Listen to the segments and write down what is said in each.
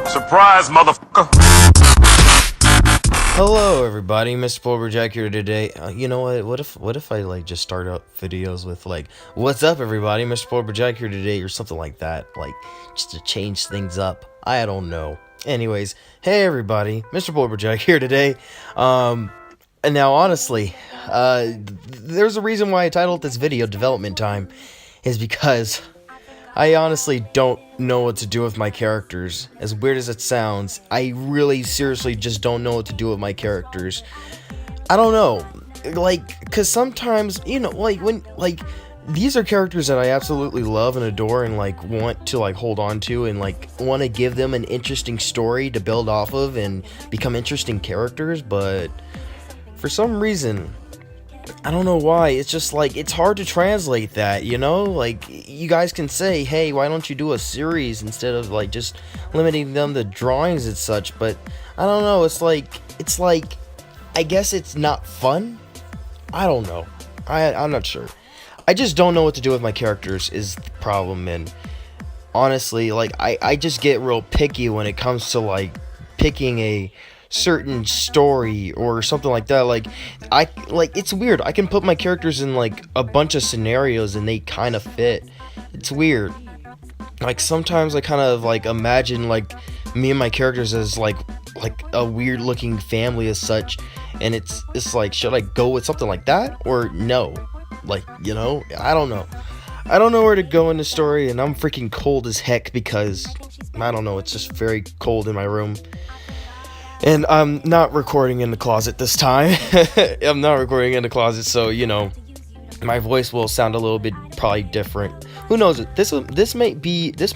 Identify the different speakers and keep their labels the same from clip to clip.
Speaker 1: Surprise, motherfucker.
Speaker 2: Hello everybody, Mr. Pulverjack here today. You know what if I like just start up videos with like, what's up everybody, Mr. Pulverjack here today, or something like that, like just to change things up. I don't know. Anyways, hey everybody, Mr. Pulverjack here today. And now honestly, there's a reason why I titled this video Development Time, is because I honestly don't know what to do with my characters. As weird as it sounds, I really seriously just don't know what to do with my characters. I don't know. Like, cause sometimes, you know, like when, like, these are characters that I absolutely love and adore and like want to like hold on to and like want to give them an interesting story to build off of and become interesting characters, but for some reason, I don't know why, it's just like, it's hard to translate that, you know? Like, you guys can say, hey, why don't you do a series instead of like just limiting them to drawings and such, but I don't know, it's like, I guess it's not fun? I don't know. I'm not sure. I just don't know what to do with my characters is the problem, and honestly, like, I just get real picky when it comes to like picking a certain story or something like that. Like, it's weird. I can put my characters in like a bunch of scenarios and they kind of fit. It's weird. Like, sometimes I kind of like imagine like me and my characters as like a weird looking family as such, and it's like, should I go with something like that or no? Like, you know, I don't know where to go in the story, and I'm freaking cold as heck because I don't know, it's just very cold in my room. And I'm not recording in the closet this time. I'm not recording in the closet, so, you know, my voice will sound a little bit probably different. Who knows? This might be just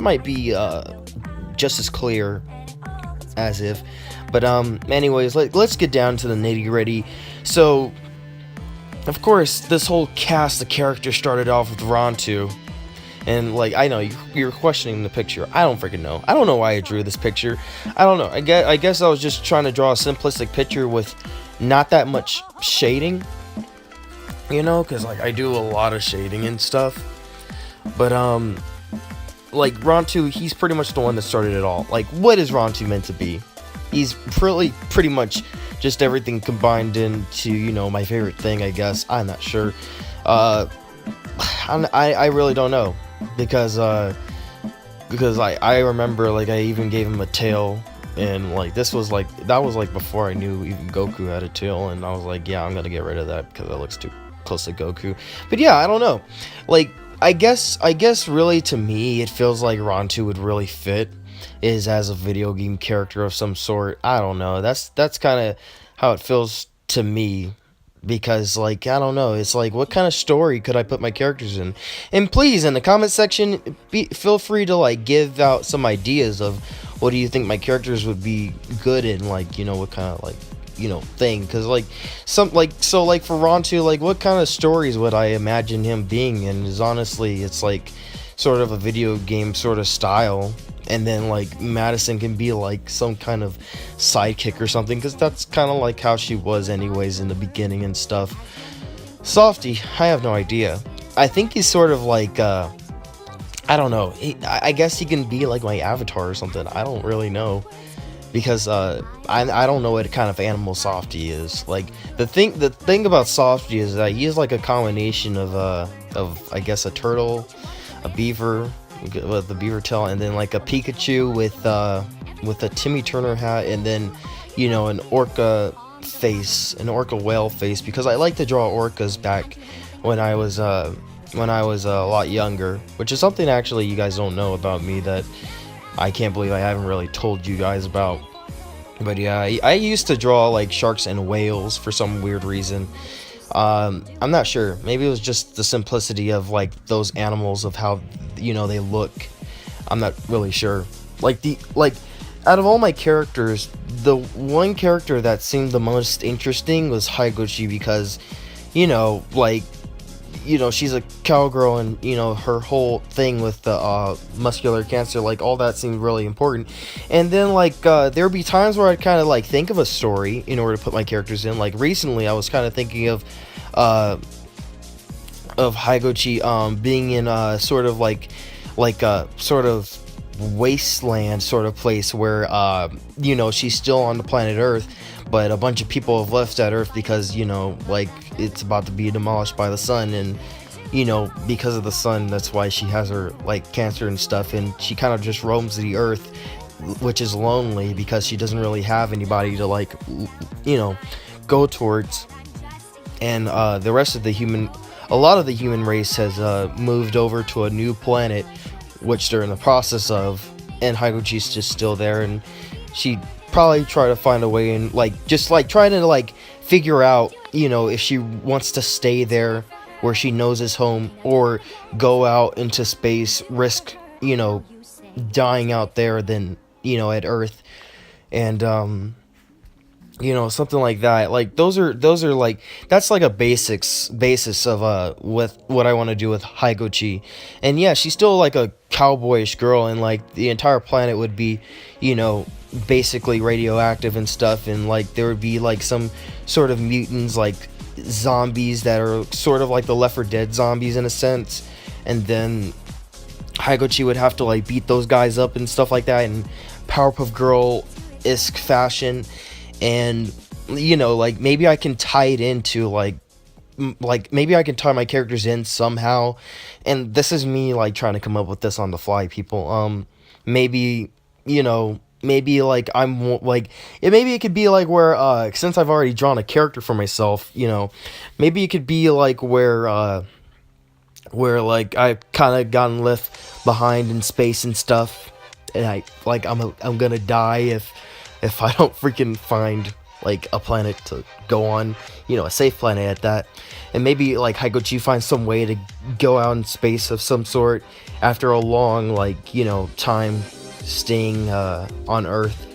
Speaker 2: as clear as if. But anyways, let's get down to the nitty-gritty. So, of course, this whole cast of characters started off with Rontu. And like, I know you're questioning the picture. I don't freaking know. I don't know why I drew this picture. I don't know. I guess I was just trying to draw a simplistic picture with not that much shading. You know, because like I do a lot of shading and stuff. But like Rontu, he's pretty much the one that started it all. Like, what is Rontu meant to be? He's pretty much just everything combined into, you know, my favorite thing, I guess. I'm not sure. I really don't know, because I remember like I even gave him a tail, and like that was like before I knew even Goku had a tail, and I was like, yeah, I'm gonna get rid of that because that looks too close to Goku. But yeah, I don't know, like I guess really to me it feels like Rontu would really fit is as a video game character of some sort. I don't know, that's kind of how it feels to me. Because, like, I don't know, it's like, what kind of story could I put my characters in? And please, in the comment section, feel free to, like, give out some ideas of what do you think my characters would be good in, like, you know, what kind of, like, you know, thing. Because, like, so, like, for Rontu, like, what kind of stories would I imagine him being in? Is honestly, it's, like, sort of a video game sort of style. And then, like, Madison can be, like, some kind of sidekick or something, because that's kind of, like, how she was anyways in the beginning and stuff. Softy, I have no idea. I think he's sort of, like, I don't know. I guess he can be, like, my avatar or something. I don't really know. Because, I don't know what kind of animal Softy is. Like, the thing about Softy is that he is, like, a combination of I guess, a turtle, a beaver, with the beaver tail, and then like a Pikachu with a Timmy Turner hat, and then, you know, an orca face, an orca whale face, because I like to draw orcas back when I was a lot younger, which is something actually you guys don't know about me that I can't believe I haven't really told you guys about. But yeah, I used to draw like sharks and whales for some weird reason. I'm not sure. Maybe it was just the simplicity of like those animals, of how, you know, they look. I'm not really sure. Like out of all my characters, the one character that seemed the most interesting was Higuchi, because, you know, like, you know, she's a cowgirl, and, you know, her whole thing with the muscular cancer, like, all that seemed really important. And then, like, there would be times where I'd kind of, like, think of a story in order to put my characters in. Like, recently, I was kind of thinking of Higuchi being in sort of wasteland sort of place where she's still on the planet Earth, but a bunch of people have left that Earth because like it's about to be demolished by the sun, and because of the sun, that's why she has her like cancer and stuff, and she kind of just roams the Earth, which is lonely because she doesn't really have anybody to like go towards. And the rest of a lot of the human race has moved over to a new planet, which they're in the process of, and Higuchi's just still there, and she probably try to find a way, and just trying to figure out if she wants to stay there where she knows is home, or go out into space, risk dying out there than at Earth. And something like that. Like those are like, that's like a basis of with what I want to do with Higuchi. And yeah, she's still like a cowboyish girl, and like the entire planet would be basically radioactive and stuff, and like there would be like some sort of mutants, like zombies that are sort of like the Left 4 Dead zombies in a sense, and then Higuchi would have to like beat those guys up and stuff like that in Powerpuff Girl-esque fashion. And like maybe I can tie it into like maybe I can tie my characters in somehow. And this is me like trying to come up with this on the fly, people. Maybe maybe like I'm like maybe it could be like where since I've already drawn a character for myself, maybe it could be like where like I've kind of gotten left behind in space and stuff, and I'm gonna die if I don't freaking find like a planet to go on, a safe planet at that. And maybe like Higuchi finds some way to go out in space of some sort after a long time staying on Earth,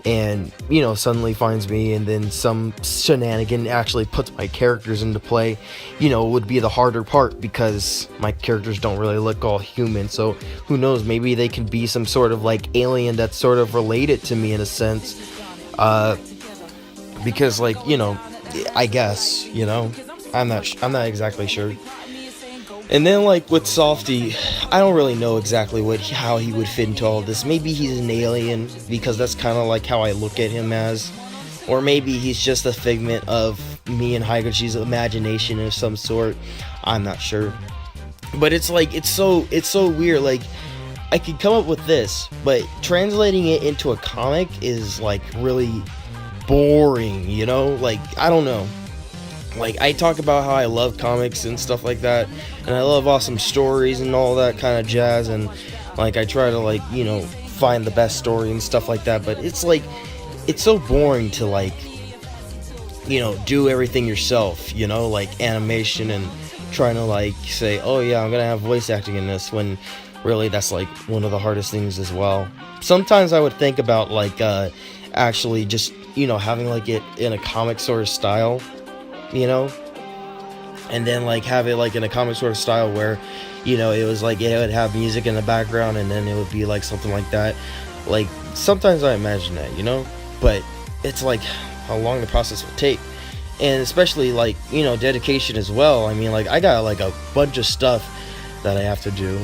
Speaker 2: and suddenly finds me, and then some shenanigan actually puts my characters into play. Would be the harder part, because my characters don't really look all human, so who knows, maybe they can be some sort of like alien that's sort of related to me in a sense, because like I guess I'm not exactly sure. And then like with Softy, I don't really know exactly how he would fit into all of this. Maybe he's an alien, because that's kind of like how I look at him as, or maybe he's just a figment of me and Higuchi's imagination of some sort. I'm not sure. But it's like it's so weird. Like I could come up with this, but translating it into a comic is like really boring, like I don't know. Like I talk about how I love comics and stuff like that, and I love awesome stories and all that kind of jazz, and like I try to find the best story and stuff like that, but it's like it's so boring to like do everything yourself, like animation, and trying to like say, oh yeah, I'm gonna have voice acting in this, when really that's like one of the hardest things as well. Sometimes I would think about like actually just having like it in a comic sort of style, and then like have it like in a comic sort of style where it was like it would have music in the background, and then it would be like something like that. Like sometimes I imagine that, but it's like how long the process would take, and especially like dedication as well. I mean, like I got like a bunch of stuff that I have to do,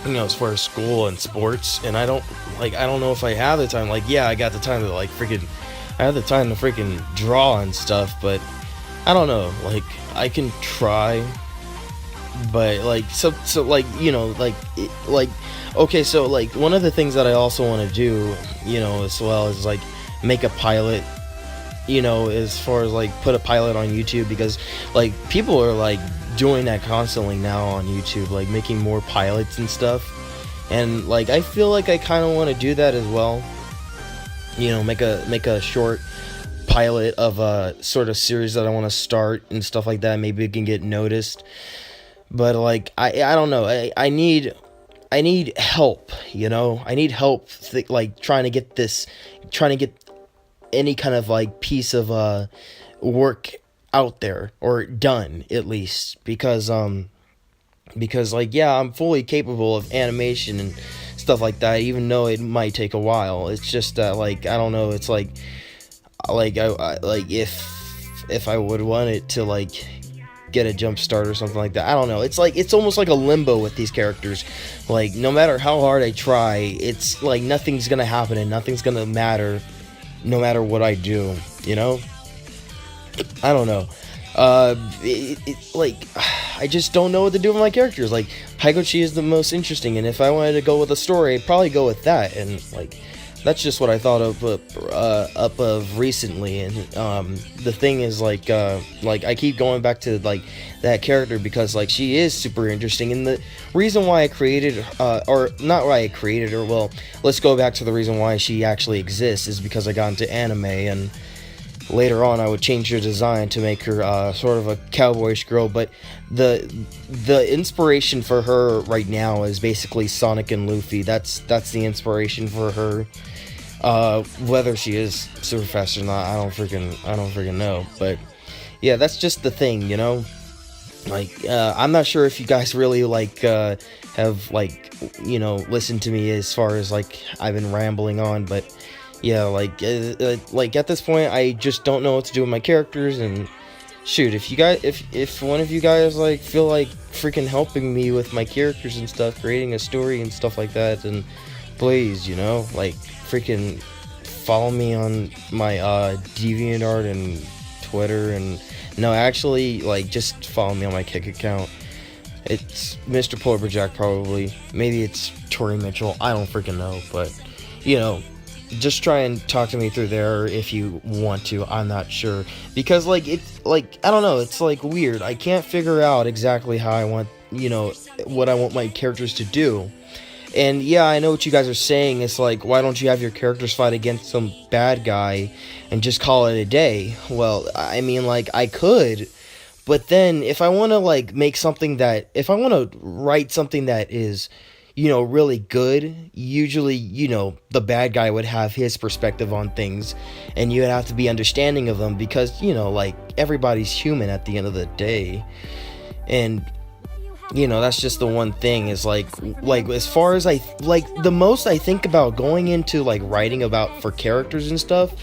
Speaker 2: as far as school and sports, and I don't know if I have the time. Like yeah, I got the time to I have the time to freaking draw and stuff, but I don't know, like I can try, but like so like okay, so like one of the things that I also want to do as well is like make a pilot, as far as like put a pilot on YouTube, because like people are like doing that constantly now on YouTube, like making more pilots and stuff, and like I feel like I kind of want to do that as well, make a short pilot of a sort of series that I want to start and stuff like that. Maybe it can get noticed, but like I don't know, I need help, I need help like trying to get any kind of like piece of work out there, or done at least, because like yeah, I'm fully capable of animation and stuff like that, even though it might take a while. It's just that like I don't know, it's like I like if I would want it to like get a jump start or something like that. I don't know. It's like it's almost like a limbo with these characters. Like no matter how hard I try, it's like nothing's gonna happen and nothing's gonna matter, no matter what I do. You know? I don't know. Like I just don't know what to do with my characters. Like Haikochi is the most interesting, and if I wanted to go with a story, I'd probably go with that. And like that's just what I thought of up of recently. And the thing is like I keep going back to like that character because like she is super interesting, and the reason why I created or not why I created her, well, let's go back to the reason why she actually exists is because I got into anime, and later on I would change her design to make her sort of a cowboyish girl. But the inspiration for her right now is basically Sonic and Luffy. That's the inspiration for her. Whether she is super fast or not, I don't freaking know. But yeah, that's just the thing, you know. Like I'm not sure if you guys really like have like listened to me as far as like I've been rambling on, but yeah, like at this point, I just don't know what to do with my characters. And shoot, if you guys, if one of you guys like feel like freaking helping me with my characters and stuff, creating a story and stuff like that, then please, like freaking follow me on my DeviantArt and Twitter. And no, actually, like just follow me on my Kick account. It's Mr. Polarjack probably. Maybe it's Tori Mitchell. I don't freaking know, but just try and talk to me through there if you want to. I'm not sure, because like it's like I don't know, it's like weird. I can't figure out exactly how I want what I want my characters to do. And yeah, I know what you guys are saying. It's like, why don't you have your characters fight against some bad guy and just call it a day? Well, I mean, like I could, but then if I want to like make something that, if I want to write something that is really good, usually, the bad guy would have his perspective on things, and you would have to be understanding of them because, like, everybody's human at the end of the day. And, that's just the one thing is like, as far as the most I think about going into, like, writing about for characters and stuff,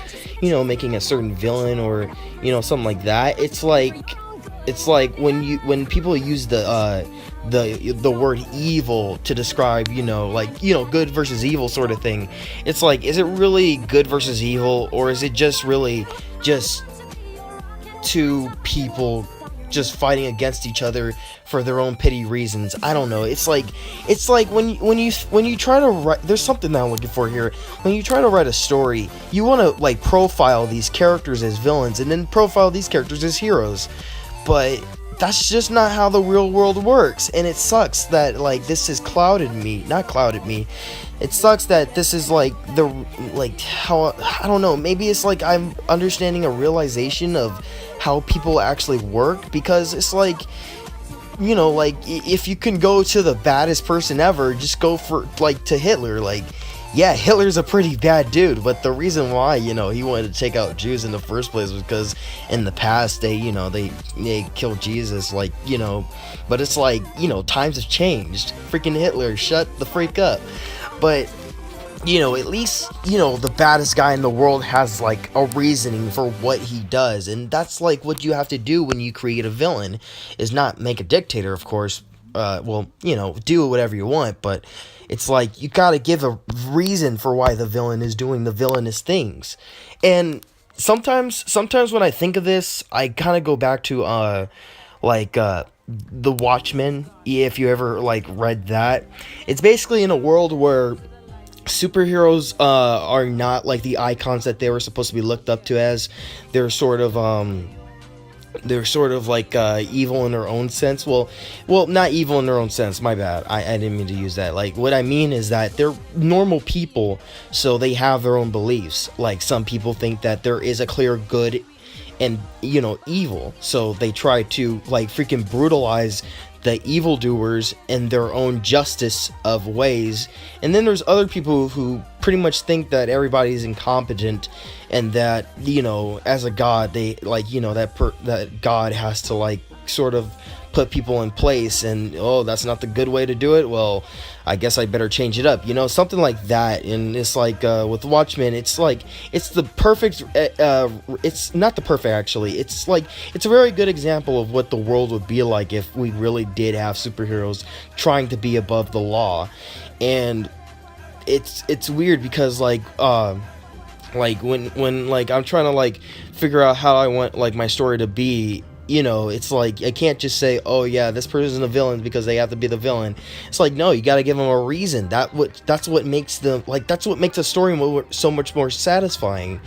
Speaker 2: making a certain villain or, something like that, it's like when people use the word evil to describe, good versus evil sort of thing. It's like, is it really good versus evil, or is it just really just two people just fighting against each other for their own petty reasons? I don't know. It's like when you try to write, there's something that I'm looking for here. When you try to write a story, you want to like profile these characters as villains and then profile these characters as heroes. But that's just not how the real world works, and it sucks that like this has not clouded me. It sucks that this is like how, I don't know, maybe it's like I'm understanding a realization of how people actually work, because it's like, like if you can go to the baddest person ever, just go for like to Hitler. Like, yeah, Hitler's a pretty bad dude, but the reason why, he wanted to take out Jews in the first place was because in the past they killed Jesus, like, but it's like, times have changed. Freaking Hitler, shut the freak up. But, at least, the baddest guy in the world has, like, a reasoning for what he does, and that's, like, what you have to do when you create a villain, is not make a dictator, of course. Do whatever you want, but it's like you gotta give a reason for why the villain is doing the villainous things. And sometimes when I think of this, I kind of go back to The Watchmen, if you ever like read that. It's basically in a world where superheroes are not like the icons that they were supposed to be looked up to as. They're sort of like evil in their own sense. Well, not evil in their own sense, my bad, I didn't mean to use that. Like, what I mean is that they're normal people, so they have their own beliefs. Like, some people think that there is a clear good and evil, so they try to like freaking brutalize the evildoers in their own justice of ways. And then there's other people who pretty much think that everybody's incompetent, and that as a god, they like that God has to like sort of put people in place, and oh, that's not the good way to do it. Well, I guess I better change it up, something like that. And it's like with Watchmen, it's like it's the perfect. It's not the perfect, actually. It's like it's a very good example of what the world would be like if we really did have superheroes trying to be above the law. And it's weird because like when like I'm trying to like figure out how I want like my story to be, it's like I can't just say, oh yeah, this person's a villain because they have to be the villain. It's like, no, you got to give them a reason. That's what makes a story so much more satisfying.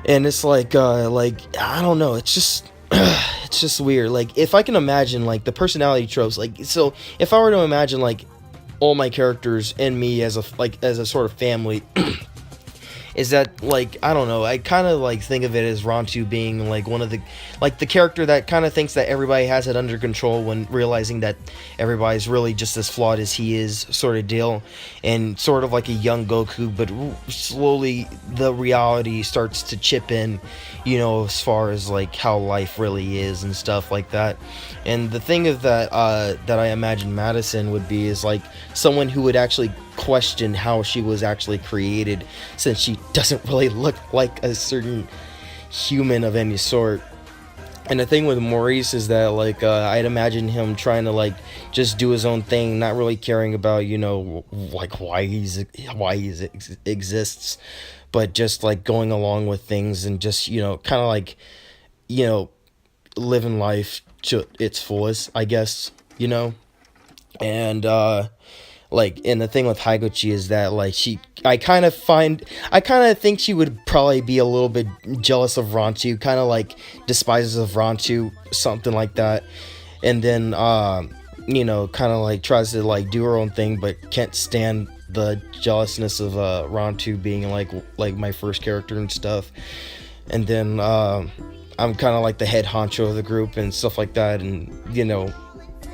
Speaker 2: And it's like I don't know, it's just it's just weird. Like if I can imagine like the personality tropes, like so if I were to imagine like all my characters and me as a sort of family, is that like I don't know, I kind of like think of it as Rontu being like one of the the character that kind of thinks that everybody has it under control when realizing that everybody's really just as flawed as he is, sort of deal. And sort of like a young Goku, but slowly the reality starts to chip in, as far as like how life really is and stuff like that. And the thing of that that I imagine Madison would be is like someone who would actually question how she was actually created, since she doesn't really look like a certain human of any sort. And the thing with Maurice is that like I'd imagine him trying to like just do his own thing, not really caring about like why he exists, but just like going along with things and just kind of like living life to its fullest, I guess. And and the thing with Higuchi is that like I kind of think she would probably be a little bit jealous of Rontu, kind of like despises of Rontu, something like that. And then kind of like tries to like do her own thing, but can't stand the jealousness of Rontu being like my first character and stuff. And then I'm kind of like the head honcho of the group and stuff like that, and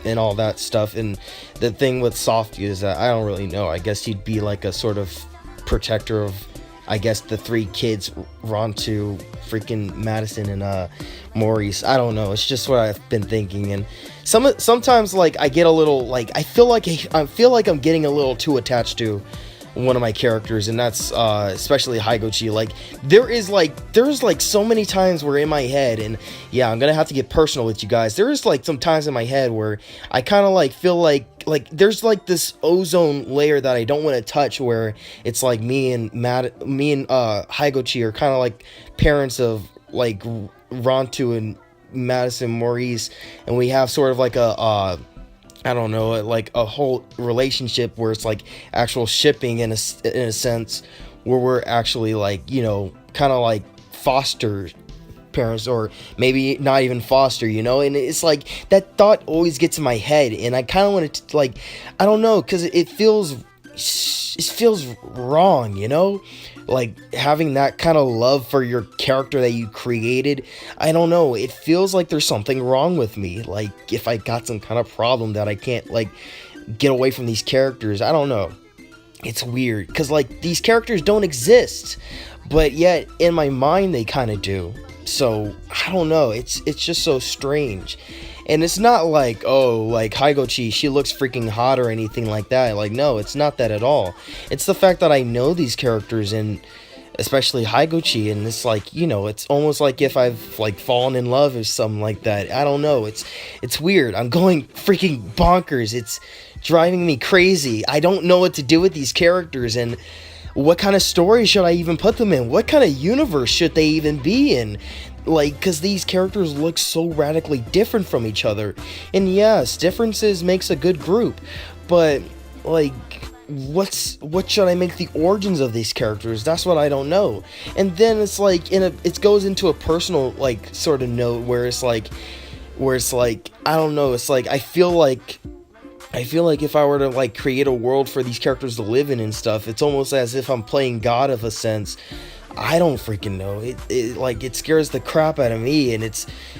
Speaker 2: and all that stuff. And the thing with Softy is that I don't really know. I guess he'd be like a sort of protector of, I guess, the three kids, Rontu, freaking Madison, and Maurice. I don't know. It's just what I've been thinking. And sometimes like I get a little like I feel like I'm getting a little too attached to one of my characters, and that's especially Higuchi. Like there's like so many times where in my head, and yeah, I'm gonna have to get personal with you guys, there's like some times in my head where I kind of like feel like there's like this ozone layer that I don't want to touch, where it's like me and Higuchi are kind of like parents of like Rontu and Madison, Maurice, and we have sort of like a I don't know, like a whole relationship where it's like actual shipping in a sense, where we're actually like, kind of like foster parents, or maybe not even foster, and it's like that thought always gets in my head, and I kind of want to like, I don't know, because it feels wrong, like having that kind of love for your character that you created. I don't know, it feels like there's something wrong with me, like if I got some kind of problem that I can't like get away from these characters. I don't know, it's weird because like these characters don't exist, but yet in my mind they kind of do. So I don't know, it's just so strange. And it's not like, oh, like Higuchi, she looks freaking hot or anything like that. Like, no, it's not that at all. It's the fact that I know these characters, and especially Higuchi, and it's like, it's almost like if I've like fallen in love or something like that. I don't know. It's weird. I'm going freaking bonkers. It's driving me crazy. I don't know what to do with these characters, and what kind of story should I even put them in? What kind of universe should they even be in? Like, because these characters look so radically different from each other. And yes, differences makes a good group, but like, what should I make the origins of these characters? That's what I don't know. And then it's like it goes into a personal like sort of note where it's like I don't know, it's like I feel like if I were to like create a world for these characters to live in and stuff, it's almost as if I'm playing God of a sense. I don't freaking know. It scares the crap out of me, and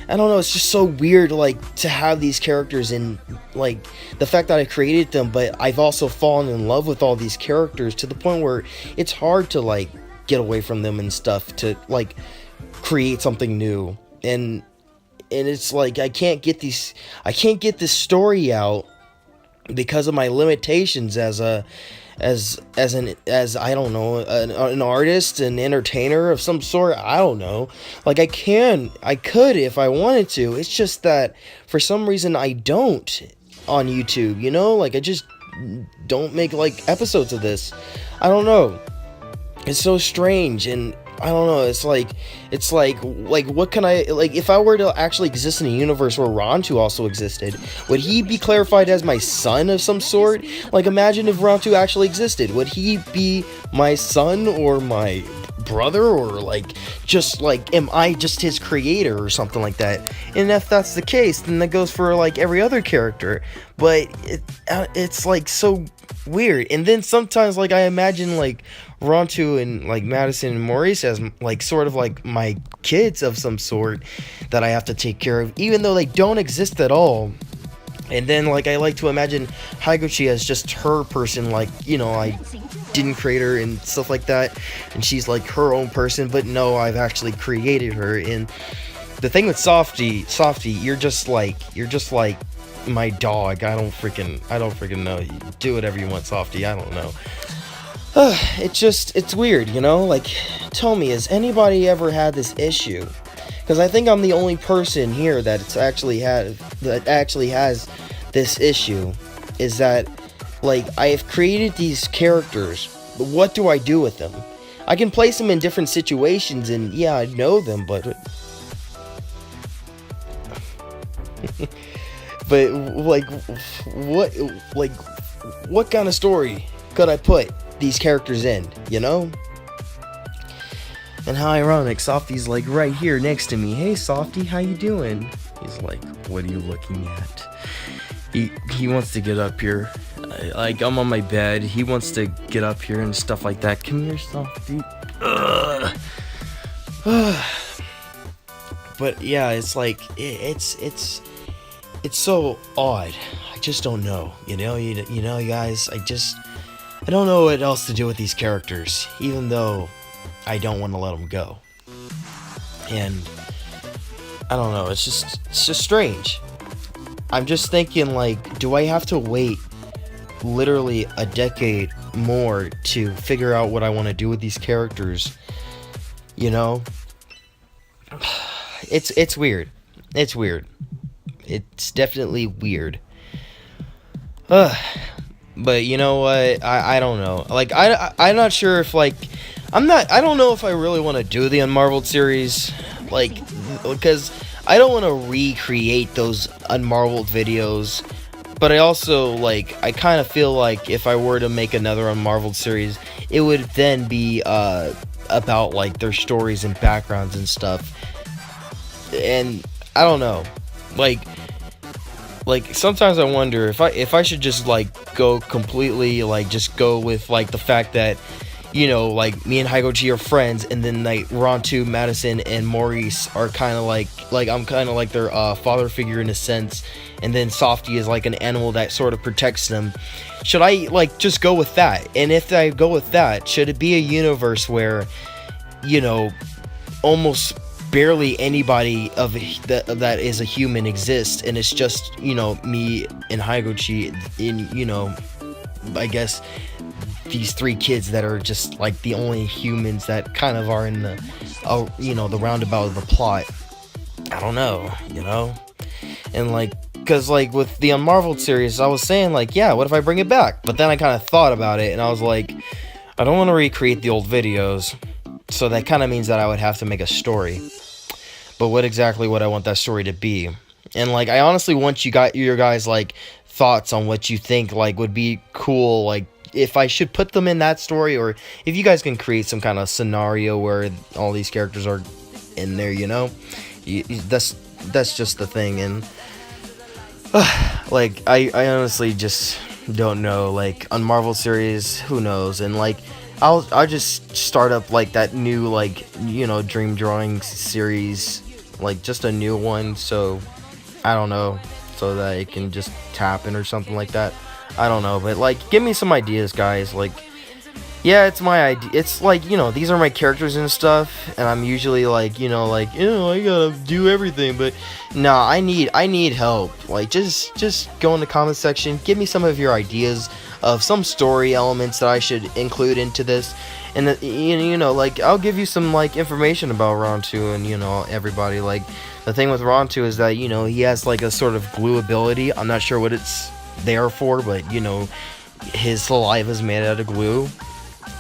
Speaker 2: I don't know, it's just so weird like to have these characters, and like the fact that I created them, but I've also fallen in love with all these characters to the point where it's hard to like get away from them and stuff to like create something new. And it's like I can't get this story out because of my limitations as a as I don't know, an artist, an entertainer of some sort. I don't know. Like I could if I wanted to. It's just that for some reason I don't on YouTube, you know? Like I just don't make like episodes of this. I don't know. It's so strange, and I don't know. It's like what can I like? If I were to actually exist in a universe where Rontu also existed, would he be clarified as my son of some sort? Like, imagine if Rontu actually existed. Would he be my son or my brother, or like just like am I just his creator or something like that? And if that's the case, then that goes for like every other character. But it's like so weird. And then sometimes like I imagine like Rontu and like Madison and Maurice as like sort of like my kids of some sort that I have to take care of, even though they don't exist at all. And then like I like to imagine Higuchi as just her person, like, you know, I didn't create her and stuff like that, and she's like her own person, but no, I've actually created her. And the thing with Softy, you're just like my dog. I don't freaking know. You do whatever you want, Softy. I don't know. It's weird, you know? Like, tell me, has anybody ever had this issue? Because I think I'm the only person here that actually has this issue. Is that, like, I have created these characters, but what do I do with them? I can place them in different situations, and yeah, I know them, but but what kind of story could I put these characters in, you know? And how ironic, Softy's like right here next to me. Hey Softy, how you doing? He's like, what are you looking at? He wants to get up here. Like, I'm on my bed, he wants to get up here and stuff like that. Come here, Softy. But yeah, it's like it's so odd. I just don't know, you know, you guys. I don't know what else to do with these characters, even though I don't want to let them go. And I don't know, it's just strange. I'm just thinking, like, do I have to wait literally a decade more to figure out what I want to do with these characters? You know? It's weird. It's weird. It's definitely weird. But you know what? I don't know. Like, I'm not sure if, like, I don't know if I really want to do the Unmarveled series. Like, because I don't want to recreate those Unmarveled videos. But I also, like, I kind of feel like if I were to make another Unmarveled series, it would then be about, like, their stories and backgrounds and stuff. And I don't know. Like sometimes I wonder if I should just like go completely, like just go with like the fact that, you know, like me and Higuchi are friends, and then like Rontu, Madison, and Maurice are kind of like I'm kind of like their father figure in a sense, and then Softy is like an animal that sort of protects them. Should I like just go with that? And if I go with that, should it be a universe where, you know, almost barely anybody that is a human exists, and it's just, you know, me and Higuchi in, you know, I guess these three kids that are just like the only humans that kind of are in the you know, the roundabout of the plot. I don't know, you know? And like, because like with the Unmarveled series, I was saying like, yeah, what if I bring it back? But then I kind of thought about it, and I was like, I don't want to recreate the old videos, so that kind of means that I would have to make a story. But what exactly would I want that story to be? And like, I honestly want your guys like thoughts on what you think like would be cool, like if I should put them in that story, or if you guys can create some kind of scenario where all these characters are in there, you know? That's just the thing. And like I honestly just don't know. Like Unmarveled series, who knows? And like I'll just start up like that new, like, you know, Dream Drawing series, like just a new one, so I don't know, so that it can just tap in or something like that. I don't know, but like give me some ideas, guys. Like Yeah, it's my idea. It's like, these are my characters and stuff, and I'm usually like, I gotta do everything, but nah, I need help. Like, just go in the comment section, give me some of your ideas of some story elements that I should include into this, and like, I'll give you some like information about Rontu and everybody. Like, the thing with Rontu is that he has like a sort of glue ability. I'm not sure what it's there for, but his saliva is made out of glue.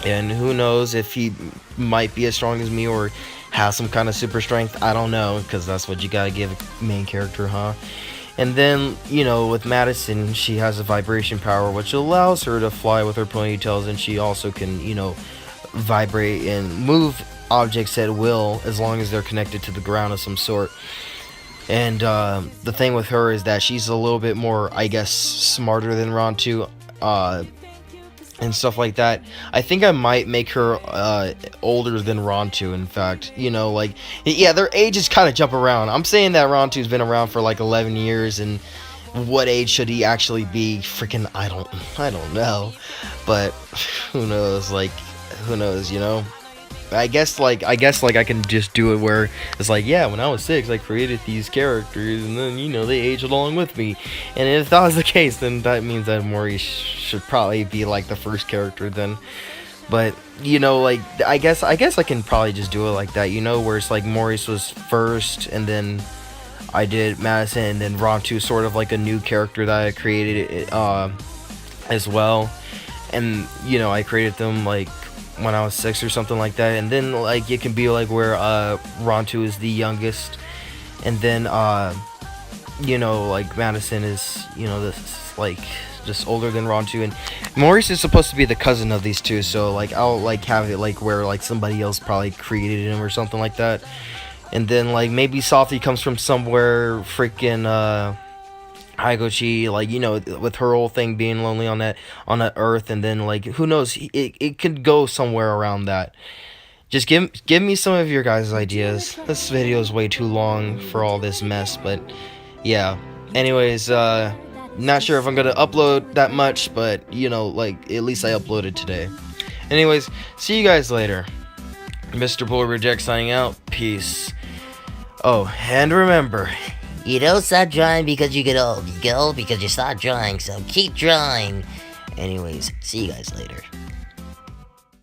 Speaker 2: And who knows if he might be as strong as me or has some kind of super strength. I don't know, because that's what you gotta give a main character, huh? And then, with Madison, she has a vibration power, which allows her to fly with her ponytails, and she also can, vibrate and move objects at will as long as they're connected to the ground of some sort. And the thing with her is that she's a little bit more, I guess, smarter than Rontu. And stuff like that. I think I might make her older than Rontu, in fact. Like, yeah, their ages kind of jump around. I'm saying that Rontu's been around for like 11 years, and what age should he actually be? Freaking, I don't know. But who knows? Like, who knows, I guess like I can just do it where it's like, yeah, when I was 6 I created these characters, and then they aged along with me. And if that was the case, then that means that Maurice should probably be like the first character then. But like, I guess I can probably just do it like that, where it's like Maurice was first, and then I did Madison, and then Rontu, sort of like a new character that I created as well. And I created them like when I was 6 or something like that. And then like it can be like where Rontu is the youngest, and then like Madison is this like just older than Rontu, and Maurice is supposed to be the cousin of these two. So like I'll like have it like where like somebody else probably created him or something like that. And then like maybe Softy comes from somewhere freaking Haigochi, like, with her whole thing being lonely on that earth, and then like who knows, it could go somewhere around that. Just give me some of your guys' ideas. This video is way too long for all this mess, but yeah. Anyways, not sure if I'm gonna upload that much, but like, at least I uploaded today. Anyways, see you guys later. Mr. Polar Bear Jack signing out. Peace. Oh, and remember,
Speaker 1: you don't stop drawing because you get old. You get old because you stop drawing, so keep drawing. Anyways, see you guys later.